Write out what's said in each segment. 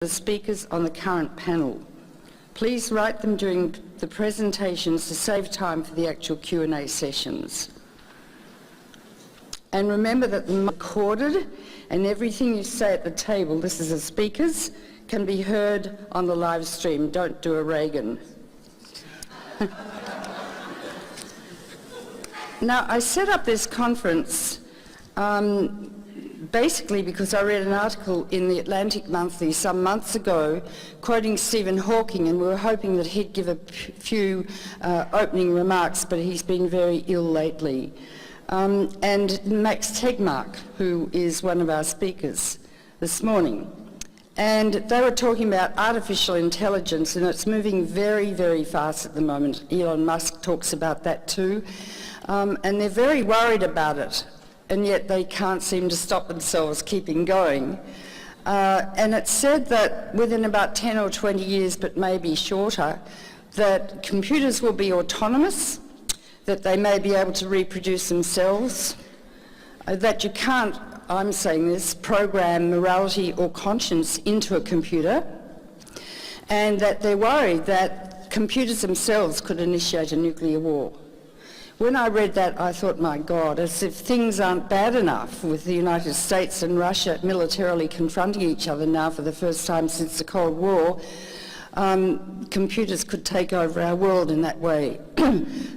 the speakers on the current panel. Please write them during the presentations to save time for the actual Q&A sessions. And remember that they're recorded and everything you say at the table, this is the speakers, can be heard on the live stream. Don't do a Reagan. Now, I set up this conference basically because I read an article in the Atlantic Monthly some months ago quoting Stephen Hawking, and we were hoping that he'd give a few opening remarks, but he's been very ill lately. And Max Tegmark, who is one of our speakers this morning. And they were talking about artificial intelligence, and it's moving very, very fast at the moment. Elon Musk talks about that too. And they're very worried about it, and yet they can't seem to stop themselves keeping going. And it's said that within about 10 or 20 years, but maybe shorter, that computers will be autonomous, that they may be able to reproduce themselves, that you can't, I'm saying this, program morality or conscience into a computer, and that they're worried that computers themselves could initiate a nuclear war. When I read that, I thought, my God, as if things aren't bad enough with the United States and Russia militarily confronting each other now for the first time since the Cold War, computers could take over our world in that way.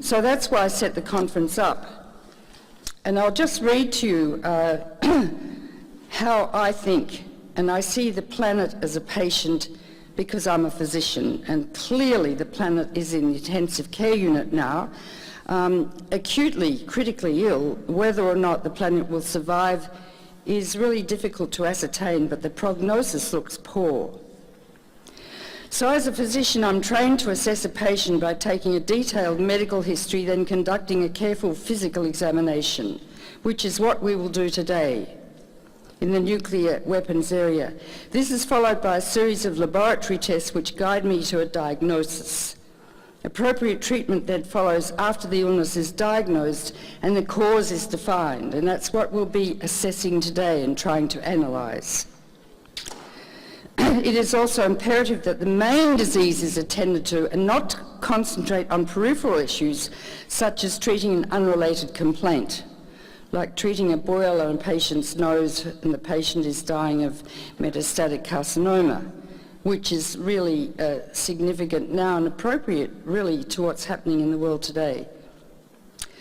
So that's why I set the conference up. And I'll just read to you how I think, and I see the planet as a patient because I'm a physician, and clearly the planet is in the intensive care unit now, acutely, critically ill. Whether or not the planet will survive is really difficult to ascertain, but the prognosis looks poor. So as a physician, I'm trained to assess a patient by taking a detailed medical history, then conducting a careful physical examination, which is what we will do today in the nuclear weapons area. This is followed by a series of laboratory tests which guide me to a diagnosis. Appropriate treatment then follows after the illness is diagnosed and the cause is defined, and that's what we'll be assessing today and trying to analyse. It is also imperative that the main disease is attended to and not concentrate on peripheral issues such as treating an unrelated complaint, like treating a boil on a patient's nose and the patient is dying of metastatic carcinoma, which is really significant now and appropriate really to what's happening in the world today.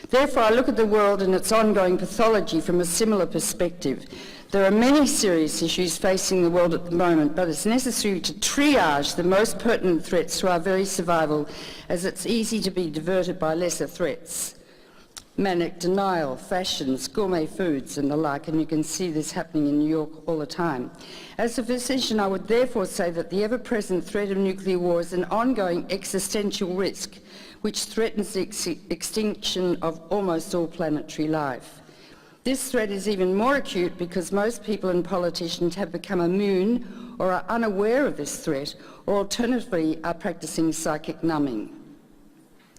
Therefore, I look at the world and its ongoing pathology from a similar perspective. There are many serious issues facing the world at the moment, but it's necessary to triage the most pertinent threats to our very survival, as it's easy to be diverted by lesser threats. Manic denial, fashions, gourmet foods and the like, and you can see this happening in New York all the time. As a physician, I would therefore say that the ever-present threat of nuclear war is an ongoing existential risk which threatens the extinction of almost all planetary life. This threat is even more acute because most people and politicians have become immune or are unaware of this threat, or alternatively are practicing psychic numbing.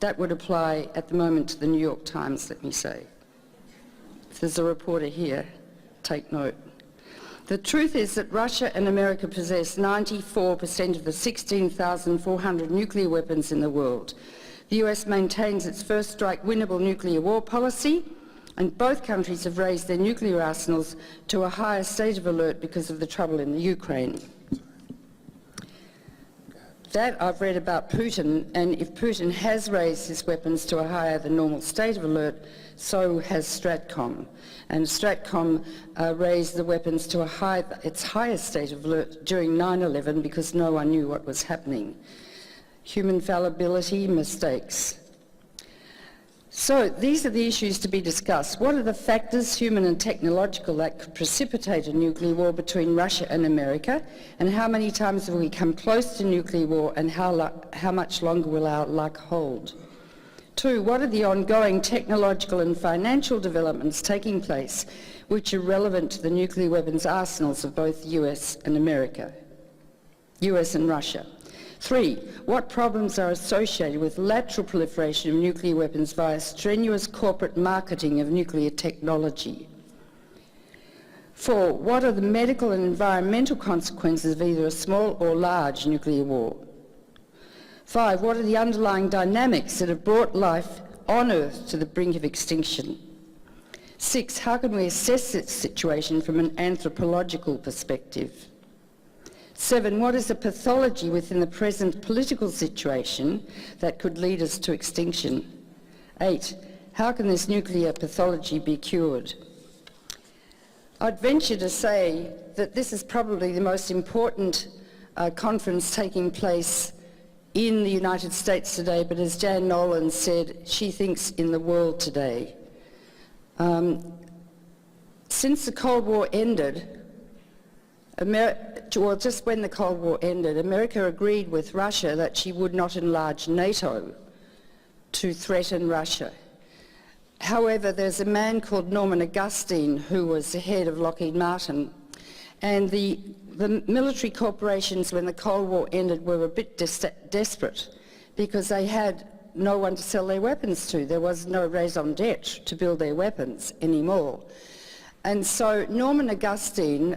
That would apply at the moment to the New York Times, let me say. If there's a reporter here, take note. The truth is that Russia and America possess 94% of the 16,400 nuclear weapons in the world. The US maintains its first strike winnable nuclear war policy, and both countries have raised their nuclear arsenals to a higher state of alert because of the trouble in the Ukraine. That I've read about Putin, and if Putin has raised his weapons to a higher than normal state of alert, so has Stratcom. And Stratcom raised the weapons to its highest state of alert during 9/11 because no one knew what was happening. Human fallibility, mistakes. So these are the issues to be discussed. What are the factors, human and technological, that could precipitate a nuclear war between Russia and America? And how many times have we come close to nuclear war, and how much longer will our luck hold? 2, what are the ongoing technological and financial developments taking place which are relevant to the nuclear weapons arsenals of both US and Russia? 3, what problems are associated with lateral proliferation of nuclear weapons via strenuous corporate marketing of nuclear technology? 4, what are the medical and environmental consequences of either a small or large nuclear war? 5, what are the underlying dynamics that have brought life on Earth to the brink of extinction? 6, how can we assess this situation from an anthropological perspective? 7, what is the pathology within the present political situation that could lead us to extinction? 8, how can this nuclear pathology be cured? I'd venture to say that this is probably the most important conference taking place in the United States today, but as Jan Nolan said, she thinks in the world today. Since the Cold War ended, just when the Cold War ended, America agreed with Russia that she would not enlarge NATO to threaten Russia. However, there's a man called Norman Augustine who was the head of Lockheed Martin, and the military corporations when the Cold War ended were a bit desperate because they had no one to sell their weapons to. There was no raison d'etre to build their weapons anymore. And so Norman Augustine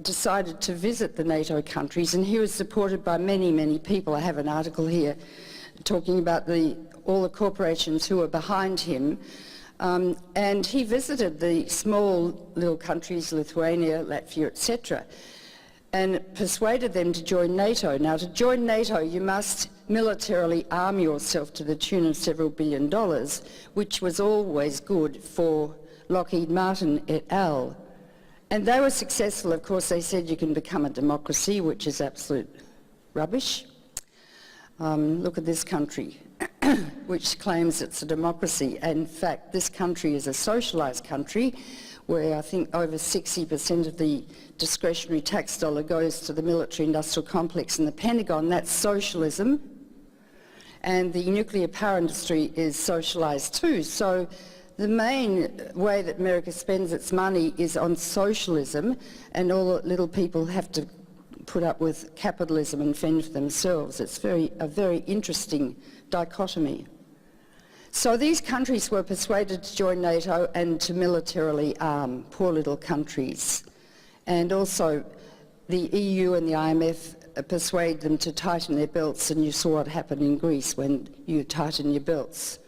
decided to visit the NATO countries, and he was supported by many, many people. I have an article here talking about all the corporations who were behind him. And he visited the small little countries, Lithuania, Latvia, etc., and persuaded them to join NATO. Now, to join NATO, you must militarily arm yourself to the tune of several $billion, which was always good for Lockheed Martin et al. And they were successful. Of course, they said you can become a democracy, which is absolute rubbish. Look at this country, which claims it's a democracy. In fact, this country is a socialised country where I think over 60% of the discretionary tax dollar goes to the military-industrial complex and the Pentagon. That's socialism. And the nuclear power industry is socialised too. So the main way that America spends its money is on socialism, and all the little people have to put up with capitalism and fend for themselves. It's a very interesting dichotomy. So these countries were persuaded to join NATO and to militarily arm poor little countries. And also the EU and the IMF persuade them to tighten their belts, and you saw what happened in Greece when you tighten your belts.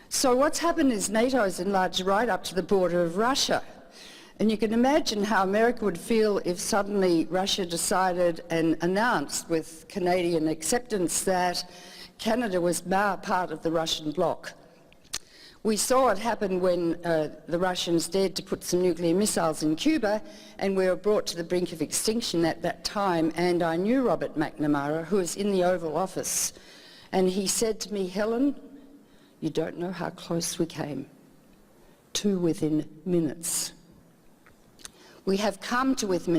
So what's happened is NATO has enlarged right up to the border of Russia. And you can imagine how America would feel if suddenly Russia decided and announced with Canadian acceptance that Canada was now part of the Russian bloc. We saw it happen when the Russians dared to put some nuclear missiles in Cuba, and we were brought to the brink of extinction at that time. And I knew Robert McNamara, who was in the Oval Office, and he said to me, "Helen, you don't know how close we came to within minutes." We have come to within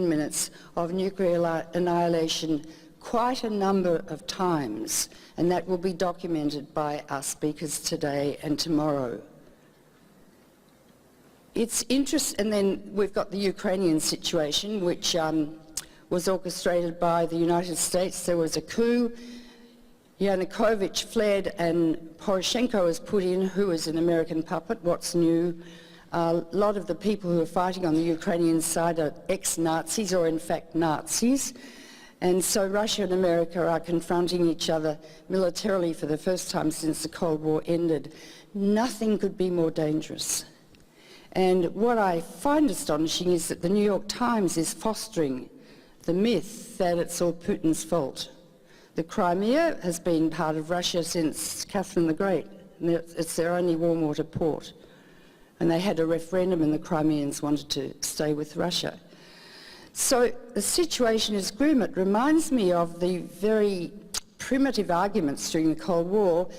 minutes of nuclear annihilation quite a number of times, and that will be documented by our speakers today and tomorrow. It's interesting, and then we've got the Ukrainian situation, which was orchestrated by the United States. There was a coup. Yanukovych fled and Poroshenko was put in, who is an American puppet. What's new? A lot of the people who are fighting on the Ukrainian side are ex-Nazis, or in fact Nazis. And so Russia and America are confronting each other militarily for the first time since the Cold War ended. Nothing could be more dangerous. And what I find astonishing is that the New York Times is fostering the myth that it's all Putin's fault. The Crimea has been part of Russia since Catherine the Great. It's their only warm water port. And they had a referendum and the Crimeans wanted to stay with Russia. So the situation is grim. It reminds me of the very primitive arguments during the Cold War.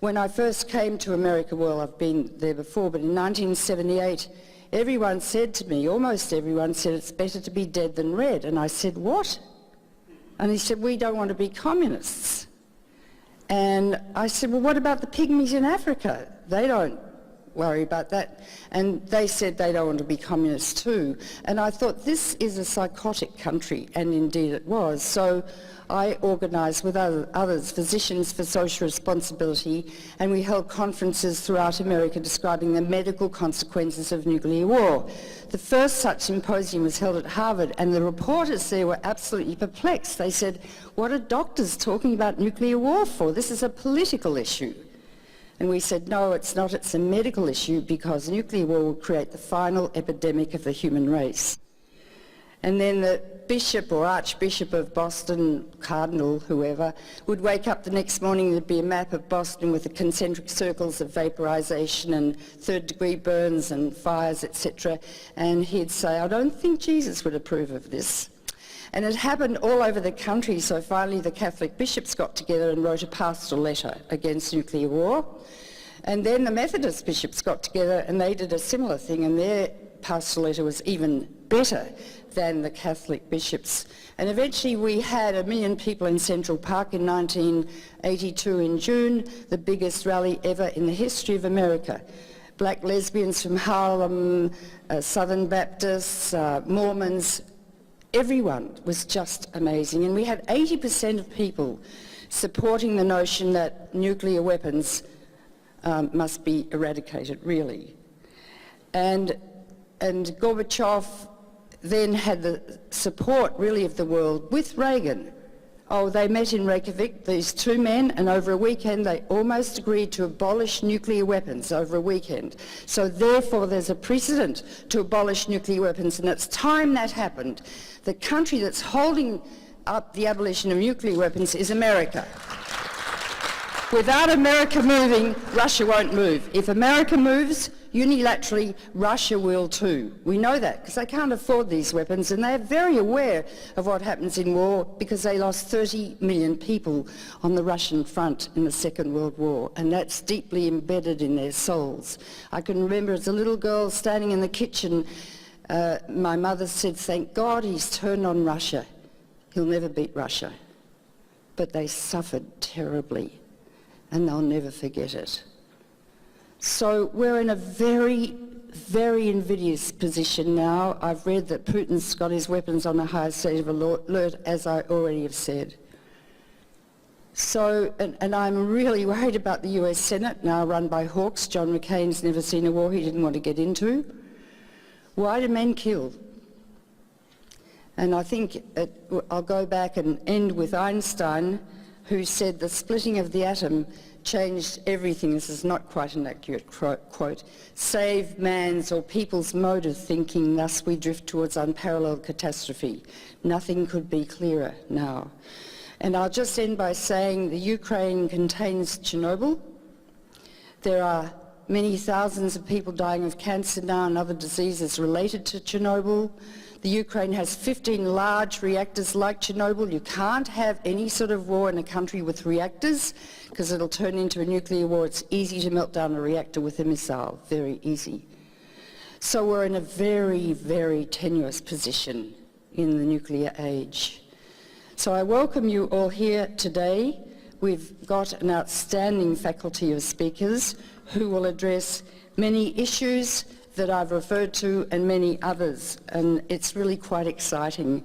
When I first came to America, well, I've been there before, but in 1978, everyone said to me, almost everyone said, it's better to be dead than red. And I said, what? And he said, we don't want to be communists. And I said, well, what about the pygmies in Africa? They don't worry about that. And they said they don't want to be communists too. And I thought, this is a psychotic country, and indeed it was. So I organised with others, Physicians for Social Responsibility, and we held conferences throughout America describing the medical consequences of nuclear war. The first such symposium was held at Harvard, and the reporters there were absolutely perplexed. They said, what are doctors talking about nuclear war for? This is a political issue. And we said, no, it's not. It's a medical issue, because nuclear war will create the final epidemic of the human race. And then the Bishop or Archbishop of Boston, Cardinal, whoever, would wake up the next morning, there'd be a map of Boston with the concentric circles of vaporization and third-degree burns and fires, etc. And he'd say, I don't think Jesus would approve of this. And it happened all over the country, so finally the Catholic bishops got together and wrote a pastoral letter against nuclear war. And then the Methodist bishops got together and they did a similar thing, and their pastoral letter was even better than the Catholic bishops. And eventually we had 1 million people in Central Park in 1982 in June, the biggest rally ever in the history of America. Black lesbians from Harlem, Southern Baptists, Mormons, everyone was just amazing. And we had 80% of people supporting the notion that nuclear weapons must be eradicated, really. And Gorbachev then had the support, really, of the world with Reagan. Oh, they met in Reykjavik, these two men, and over a weekend they almost agreed to abolish nuclear weapons over a weekend. So therefore there's a precedent to abolish nuclear weapons, and it's time that happened. The country that's holding up the abolition of nuclear weapons is America. Without America moving, Russia won't move. If America moves, unilaterally, Russia will too. We know that because they can't afford these weapons, and they're very aware of what happens in war because they lost 30 million people on the Russian front in the Second World War, and that's deeply embedded in their souls. I can remember as a little girl standing in the kitchen, my mother said, thank God he's turned on Russia. He'll never beat Russia. But they suffered terribly, and they'll never forget it. So we're in a very, very invidious position now. I've read that Putin's got his weapons on a high state of alert, as I already have said. So, and I'm really worried about the US Senate, now run by hawks. John McCain's never seen a war he didn't want to get into. Why do men kill? And I think I'll go back and end with Einstein, who said the splitting of the atom changed everything. This is not quite an accurate quote. Save man's or people's mode of thinking, thus we drift towards unparalleled catastrophe. Nothing could be clearer now. And I'll just end by saying the Ukraine contains Chernobyl. There are many thousands of people dying of cancer now and other diseases related to Chernobyl. The Ukraine has 15 large reactors like Chernobyl. You can't have any sort of war in a country with reactors because it'll turn into a nuclear war. It's easy to melt down a reactor with a missile, very easy. So we're in a very, very tenuous position in the nuclear age. So I welcome you all here today. We've got an outstanding faculty of speakers who will address many issues that I've referred to and many others, and it's really quite exciting.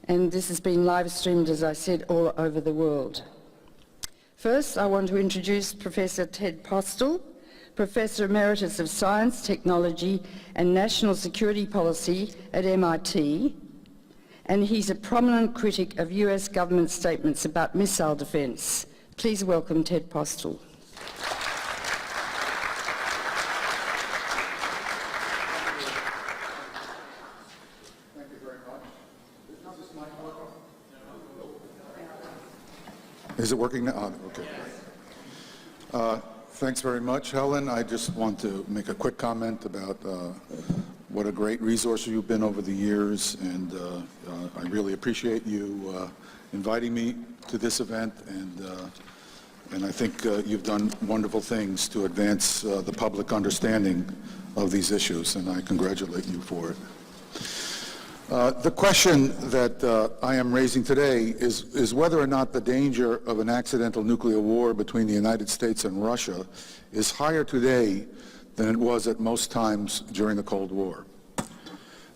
And this has been live streamed, as I said, all over the world. First, I want to introduce Professor Ted Postel, Professor Emeritus of Science, Technology and National Security Policy at MIT, and he's a prominent critic of US government statements about missile defense. Please welcome Ted Postel. Is it working now? Oh, okay. Thanks very much, Helen. I just want to make a quick comment about what a great resource you've been over the years, and I really appreciate you inviting me to this event, and I think you've done wonderful things to advance the public understanding of these issues, and I congratulate you for it. The question that I am raising today is whether or not the danger of an accidental nuclear war between the United States and Russia is higher today than it was at most times during the Cold War?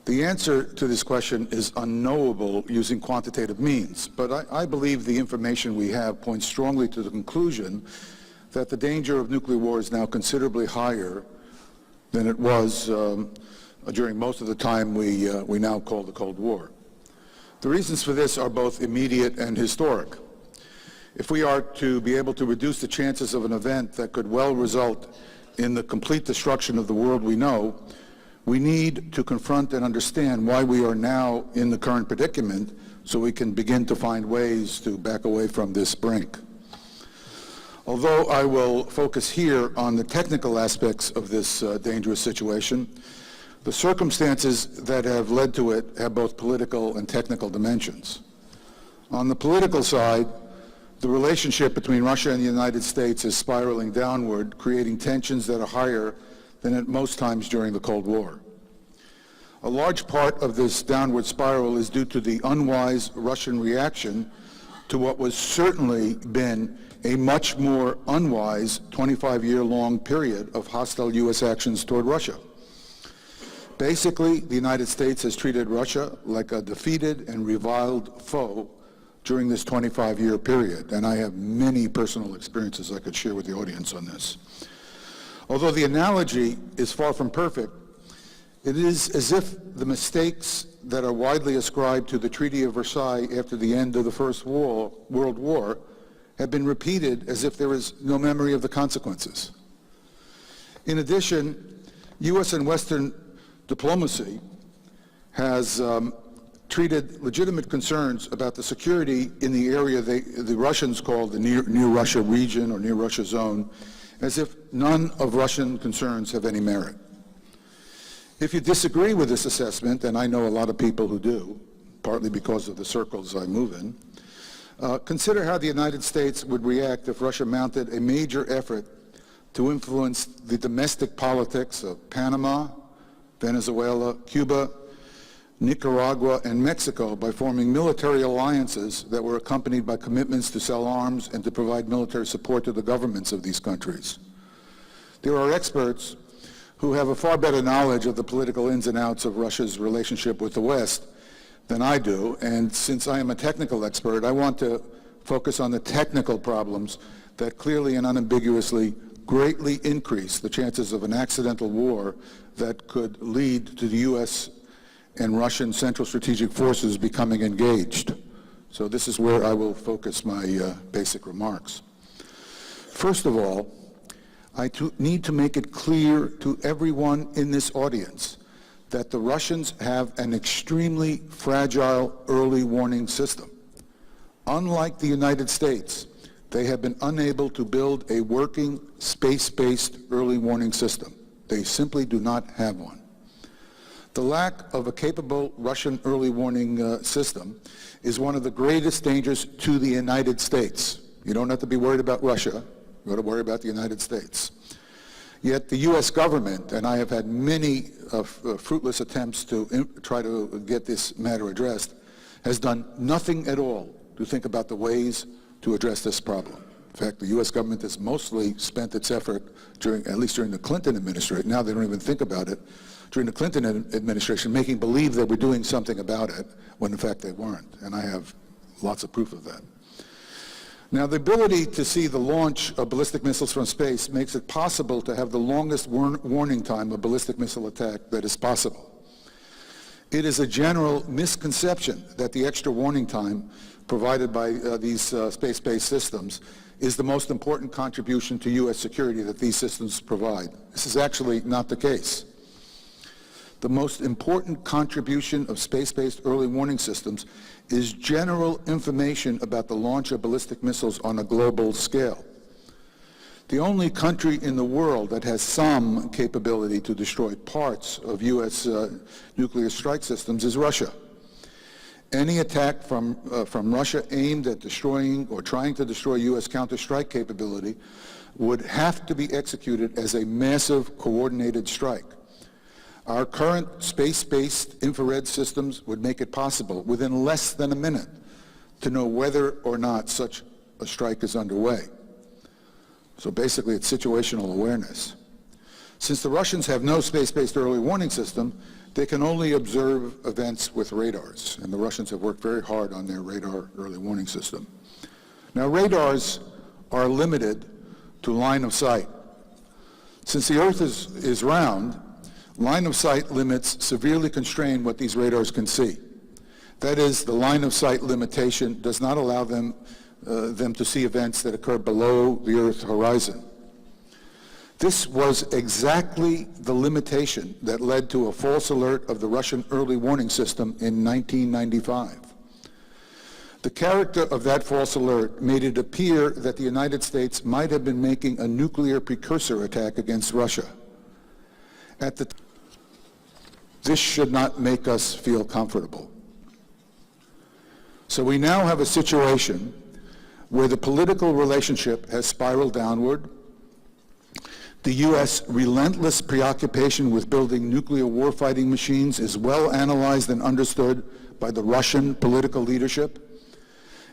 The answer to this question is unknowable using quantitative means, but I believe the information we have points strongly to the conclusion that the danger of nuclear war is now considerably higher than it was during most of the time we now call the Cold War. The reasons for this are both immediate and historic. If we are to be able to reduce the chances of an event that could well result in the complete destruction of the world we know, we need to confront and understand why we are now in the current predicament so we can begin to find ways to back away from this brink. Although I will focus here on the technical aspects of this dangerous situation, the circumstances that have led to it have both political and technical dimensions. On the political side, the relationship between Russia and the United States is spiraling downward, creating tensions that are higher than at most times during the Cold War. A large part of this downward spiral is due to the unwise Russian reaction to what was certainly been a much more unwise 25-year-long period of hostile U.S. actions toward Russia. Basically, the United States has treated Russia like a defeated and reviled foe during this 25-year period, and I have many personal experiences I could share with the audience on this. Although the analogy is far from perfect, it is as if the mistakes that are widely ascribed to the Treaty of Versailles after the end of the First World War have been repeated as if there is no memory of the consequences. In addition, U.S. and Western diplomacy has treated legitimate concerns about the security in the area the Russians call the near Russia region or near Russia zone as if none of Russian concerns have any merit. If you disagree with this assessment, and I know a lot of people who do, partly because of the circles I move in, consider how the United States would react if Russia mounted a major effort to influence the domestic politics of Panama, Venezuela, Cuba, Nicaragua, and Mexico by forming military alliances that were accompanied by commitments to sell arms and to provide military support to the governments of these countries. There are experts who have a far better knowledge of the political ins and outs of Russia's relationship with the West than I do, and since I am a technical expert, I want to focus on the technical problems that clearly and unambiguously greatly increase the chances of an accidental war that could lead to the U.S. and Russian Central Strategic Forces becoming engaged. So this is where I will focus my basic remarks. First of all, I need to make it clear to everyone in this audience that the Russians have an extremely fragile early warning system. Unlike the United States, they have been unable to build a working space-based early warning system. They simply do not have one. The lack of a capable Russian early warning system is one of the greatest dangers to the United States. You don't have to be worried about Russia. You got to worry about the United States. Yet the U.S. government, and I have had many fruitless attempts to try to get this matter addressed, has done nothing at all to think about the ways to address this problem. In fact, the U.S. government has mostly spent its effort, at least during the Clinton administration, now they don't even think about it, during the Clinton administration, making believe they were doing something about it, when in fact they weren't. And I have lots of proof of that. Now, the ability to see the launch of ballistic missiles from space makes it possible to have the longest warning time of ballistic missile attack that is possible. It is a general misconception that the extra warning time provided by these space-based systems is the most important contribution to U.S. security that these systems provide. This is actually not the case. The most important contribution of space-based early warning systems is general information about the launch of ballistic missiles on a global scale. The only country in the world that has some capability to destroy parts of U.S. Nuclear strike systems is Russia. Any attack from Russia aimed at destroying or trying to destroy U.S. counter-strike capability would have to be executed as a massive coordinated strike. Our current space-based infrared systems would make it possible within less than a minute to know whether or not such a strike is underway. So basically it's situational awareness. Since the Russians have no space-based early warning system, they can only observe events with radars, and the Russians have worked very hard on their radar early warning system. Now, radars are limited to line of sight. Since the Earth is round, line of sight limits severely constrain what these radars can see. That is, the line of sight limitation does not allow them to see events that occur below the Earth horizon. This was exactly the limitation that led to a false alert of the Russian early warning system in 1995. The character of that false alert made it appear that the United States might have been making a nuclear precursor attack against Russia. This should not make us feel comfortable. So we now have a situation where the political relationship has spiraled downward. The U.S. relentless preoccupation with building nuclear warfighting machines is well analyzed and understood by the Russian political leadership,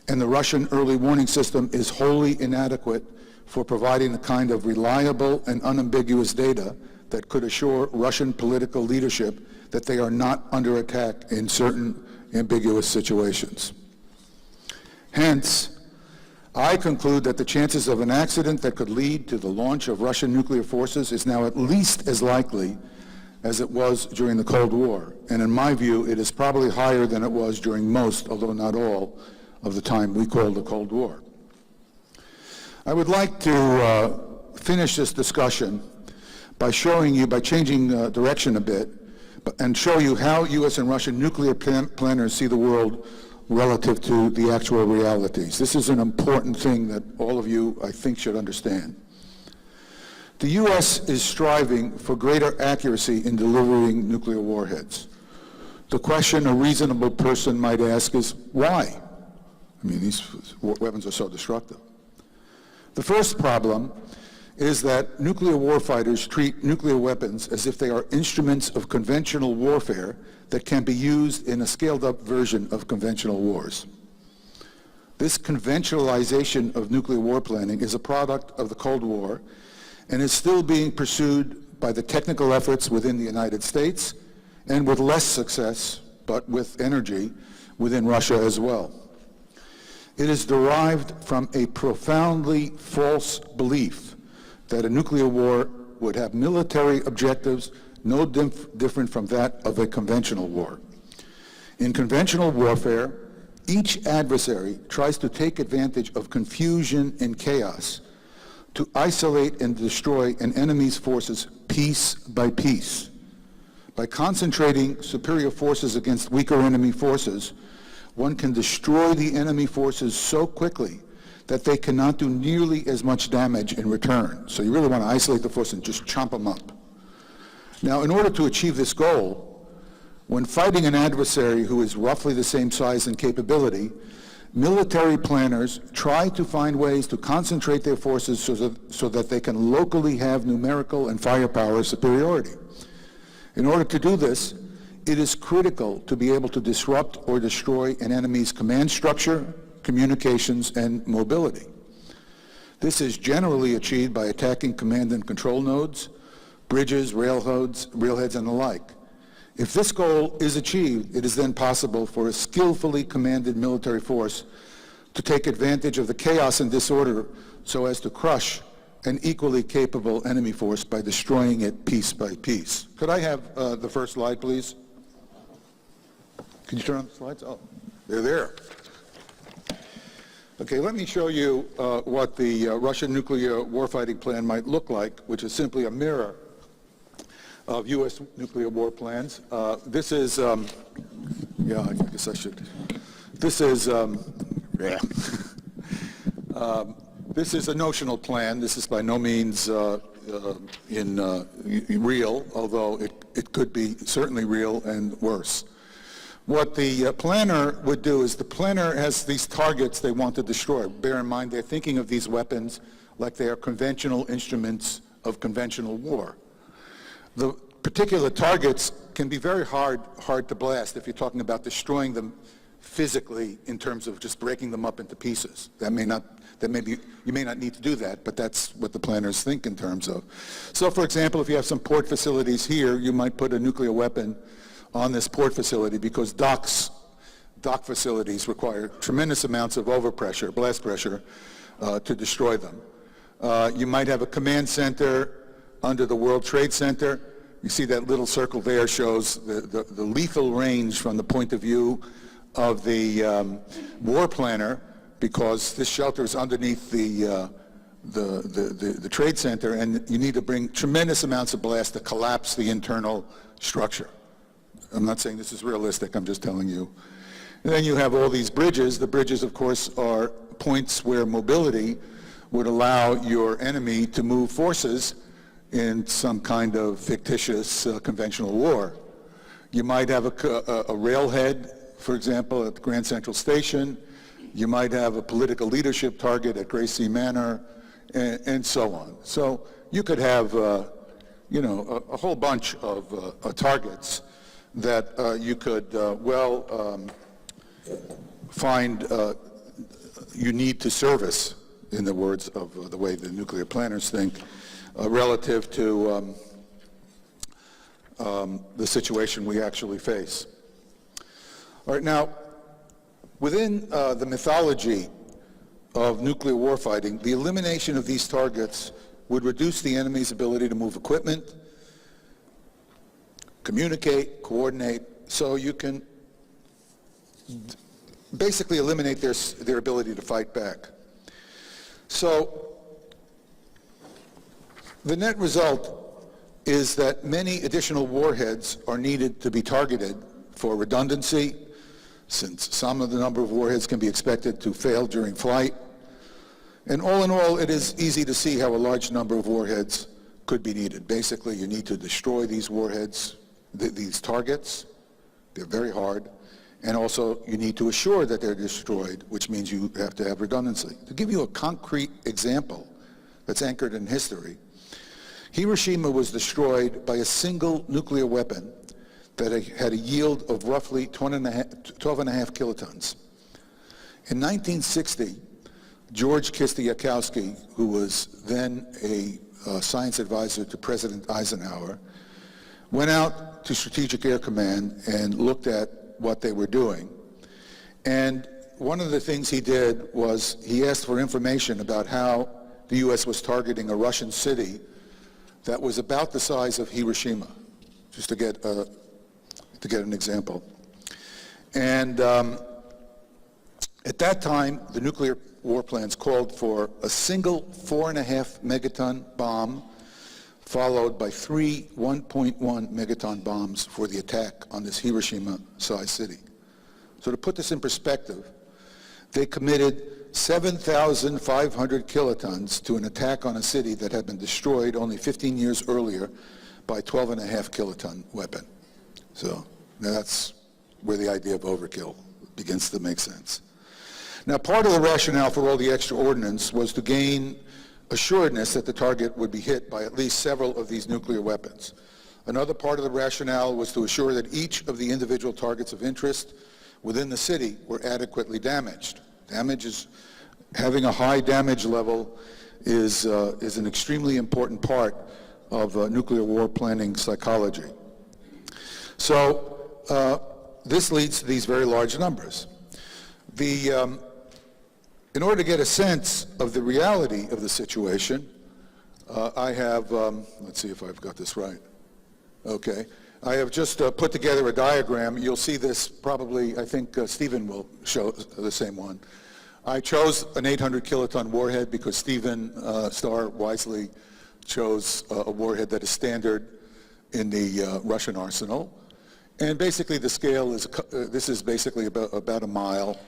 and the Russian early warning system is wholly inadequate for providing the kind of reliable and unambiguous data that could assure Russian political leadership that they are not under attack in certain ambiguous situations. Hence, I conclude that the chances of an accident that could lead to the launch of Russian nuclear forces is now at least as likely as it was during the Cold War. And in my view, it is probably higher than it was during most, although not all, of the time we called the Cold War. I would like to finish this discussion by showing you, by changing direction a bit, and show you how U.S. and Russian nuclear planners see the world relative to the actual realities. This is an important thing that all of you, I think, should understand. The U.S. is striving for greater accuracy in delivering nuclear warheads. The question a reasonable person might ask is, why? I mean, these weapons are so destructive. The first problem is that nuclear warfighters treat nuclear weapons as if they are instruments of conventional warfare that can be used in a scaled-up version of conventional wars. This conventionalization of nuclear war planning is a product of the Cold War and is still being pursued by the technical efforts within the United States and with less success, but with energy, within Russia as well. It is derived from a profoundly false belief that a nuclear war would have military objectives no different from that of a conventional war. In conventional warfare, each adversary tries to take advantage of confusion and chaos to isolate and destroy an enemy's forces piece by piece. By concentrating superior forces against weaker enemy forces, one can destroy the enemy forces so quickly that they cannot do nearly as much damage in return. So you really want to isolate the force and just chomp them up. Now, in order to achieve this goal, when fighting an adversary who is roughly the same size and capability, military planners try to find ways to concentrate their forces so that they can locally have numerical and firepower superiority. In order to do this, it is critical to be able to disrupt or destroy an enemy's command structure, communications, and mobility. This is generally achieved by attacking command and control nodes, bridges, railheads, and the like. If this goal is achieved, it is then possible for a skillfully commanded military force to take advantage of the chaos and disorder so as to crush an equally capable enemy force by destroying it piece by piece. Could I have the first slide, please? Can you turn on the slides? Oh, they're there. Okay, let me show you what the Russian nuclear warfighting plan might look like, which is simply a mirror of U.S. nuclear war plans. This is, yeah, I guess I should. This is, this is a notional plan. This is by no means real, although it could be certainly real and worse. What the planner would do is the planner has these targets they want to destroy. Bear in mind, they're thinking of these weapons like they are conventional instruments of conventional war. The particular targets can be very hard to blast if you're talking about destroying them physically in terms of just breaking them up into pieces. You may not need to do that, but that's what the planners think in terms of. So for example, if you have some port facilities here, you might put a nuclear weapon on this port facility because dock facilities require tremendous amounts of overpressure, blast pressure, to destroy them. You might have a command center under the World Trade Center. You see that little circle there shows the lethal range from the point of view of the war planner, because this shelter is underneath the trade center, and you need to bring tremendous amounts of blast to collapse the internal structure. I'm not saying this is realistic, I'm just telling you. And then you have all these bridges. The bridges, of course, are points where mobility would allow your enemy to move forces in some kind of fictitious conventional war. You might have a railhead, for example, at the Grand Central Station. You might have a political leadership target at Gracie Manor, and so on. So you could have, a whole bunch of targets that you could find you need to service, in the words of the way the nuclear planners think, relative to the situation we actually face. All right, now, within the mythology of nuclear warfighting, the elimination of these targets would reduce the enemy's ability to move equipment, communicate, coordinate, so you can basically eliminate their ability to fight back. So the net result is that many additional warheads are needed to be targeted for redundancy, since some of the number of warheads can be expected to fail during flight. And all in all, it is easy to see how a large number of warheads could be needed. Basically, you need to destroy these warheads, these targets. They're very hard. And also, you need to assure that they're destroyed, which means you have to have redundancy. To give you a concrete example that's anchored in history, Hiroshima was destroyed by a single nuclear weapon that had a yield of roughly 12.5 kilotons. In 1960, George Kistiakowsky, who was then a science advisor to President Eisenhower, went out to Strategic Air Command and looked at what they were doing. And one of the things he did was he asked for information about how the U.S. was targeting a Russian city that was about the size of Hiroshima, just to get an example. And at that time, the nuclear war plans called for a single 4.5 megaton bomb, followed by 3 1.1 megaton bombs for the attack on this Hiroshima-sized city. So to put this in perspective, they committed 7,500 kilotons to an attack on a city that had been destroyed only 15 years earlier by a 12.5 kiloton weapon. So that's where the idea of overkill begins to make sense. Now, part of the rationale for all the extra ordnance was to gain assuredness that the target would be hit by at least several of these nuclear weapons. Another part of the rationale was to assure that each of the individual targets of interest within the city were adequately damaged. Having a high damage level is an extremely important part of nuclear war planning psychology. So this leads to these very large numbers. In order to get a sense of the reality of the situation, I have, let's see if I've got this right. Okay. I have just put together a diagram. You'll see this probably, I think Stephen will show the same one. I chose an 800 kiloton warhead because Stephen Starr wisely chose a warhead that is standard in the Russian arsenal. And basically the scale is, this is basically about a mile.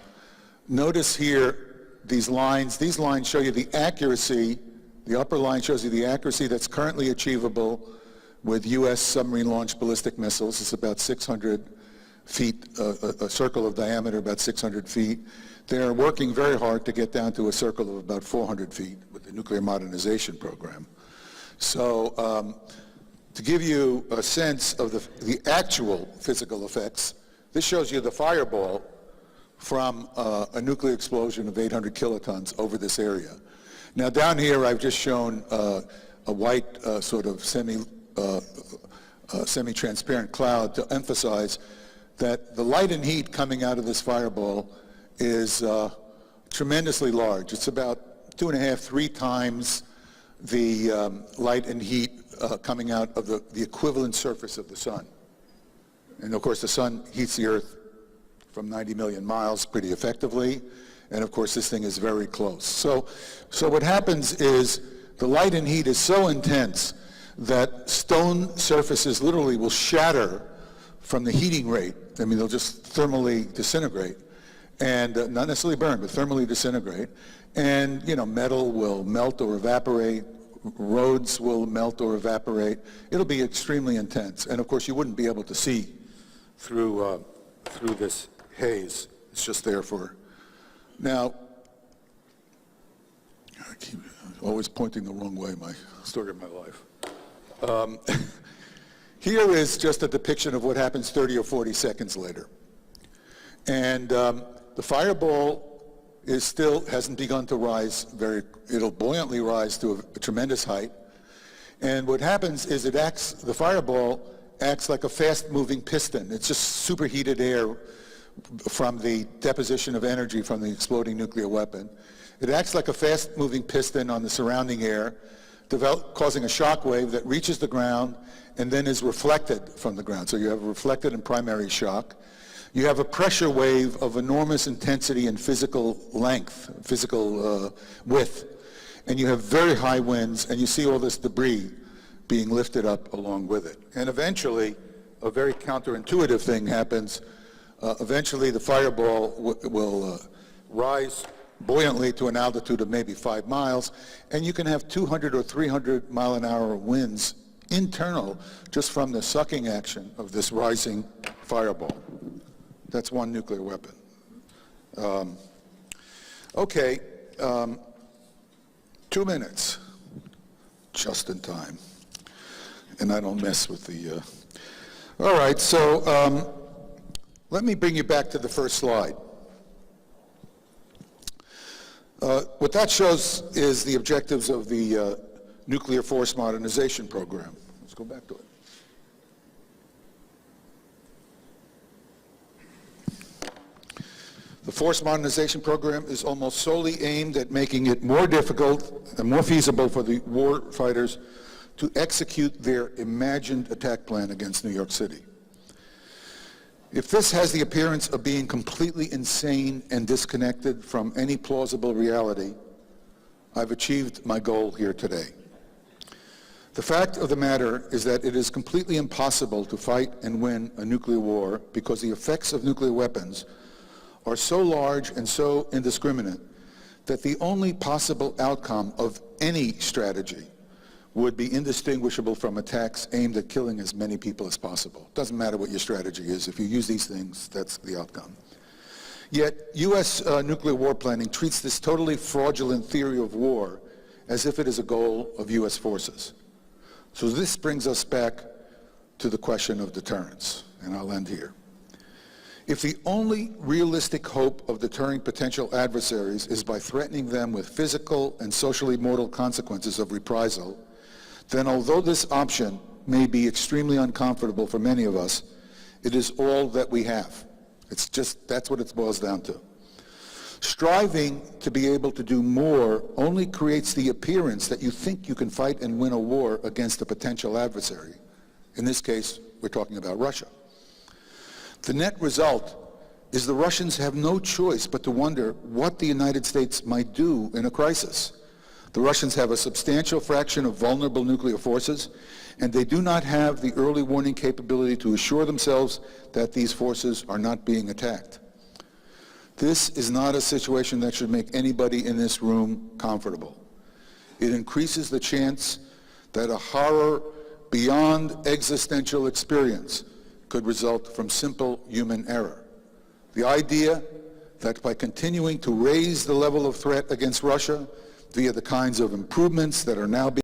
Notice here these lines show you the accuracy, the upper line shows you the accuracy that's currently achievable with U.S. submarine-launched ballistic missiles. It's about 600 feet, a circle of diameter about 600 feet. They're working very hard to get down to a circle of about 400 feet with the nuclear modernization program. So to give you a sense of the actual physical effects, this shows you the fireball from a nuclear explosion of 800 kilotons over this area. Now down here I've just shown a white sort of semi-transparent cloud to emphasize that the light and heat coming out of this fireball is tremendously large. It's about 2.5, 3 times the light and heat coming out of the equivalent surface of the sun. And of course the sun heats the earth from 90 million miles pretty effectively, and of course this thing is very close. So what happens is the light and heat is so intense that stone surfaces literally will shatter from the heating rate. I mean, they'll just thermally disintegrate, and not necessarily burn, but thermally disintegrate. And, you know, metal will melt or evaporate, roads will melt or evaporate. It'll be extremely intense. And of course, you wouldn't be able to see through this haze. It's just there for... Now, I keep always pointing the wrong way, my story of my life. Here is just a depiction of what happens 30 or 40 seconds later. And the fireball hasn't begun to rise it'll buoyantly rise to a tremendous height. And what happens is the fireball acts like a fast-moving piston. It's just superheated air from the deposition of energy from the exploding nuclear weapon. It acts like a fast-moving piston on the surrounding air, causing a shock wave that reaches the ground and then is reflected from the ground. So you have a reflected and primary shock. You have a pressure wave of enormous intensity and physical length, physical width. And you have very high winds, and you see all this debris being lifted up along with it. And eventually, a very counterintuitive thing happens. Eventually, the fireball will rise buoyantly to an altitude of maybe 5 miles, and you can have 200 or 300 mile an hour winds internal just from the sucking action of this rising fireball. That's one nuclear weapon. Okay, 2 minutes, just in time. And I don't mess with the... All right, so let me bring you back to the first slide. What that shows is the objectives of the Nuclear Force Modernization Program. Let's go back to it. The Force Modernization Program is almost solely aimed at making it more difficult and more feasible for the war fighters to execute their imagined attack plan against New York City. If this has the appearance of being completely insane and disconnected from any plausible reality, I've achieved my goal here today. The fact of the matter is that it is completely impossible to fight and win a nuclear war because the effects of nuclear weapons are so large and so indiscriminate that the only possible outcome of any strategy would be indistinguishable from attacks aimed at killing as many people as possible. Doesn't matter what your strategy is. If you use these things, that's the outcome. Yet, U.S. nuclear war planning treats this totally fraudulent theory of war as if it is a goal of U.S. forces. So this brings us back to the question of deterrence, and I'll end here. If the only realistic hope of deterring potential adversaries is by threatening them with physical and socially mortal consequences of reprisal, then although this option may be extremely uncomfortable for many of us, it is all that we have. It's just, that's what it boils down to. Striving to be able to do more only creates the appearance that you think you can fight and win a war against a potential adversary. In this case, we're talking about Russia. The net result is the Russians have no choice but to wonder what the United States might do in a crisis. The Russians have a substantial fraction of vulnerable nuclear forces, and they do not have the early warning capability to assure themselves that these forces are not being attacked. This is not a situation that should make anybody in this room comfortable. It increases the chance that a horror beyond existential experience could result from simple human error. The idea that by continuing to raise the level of threat against Russia via the kinds of improvements that are now being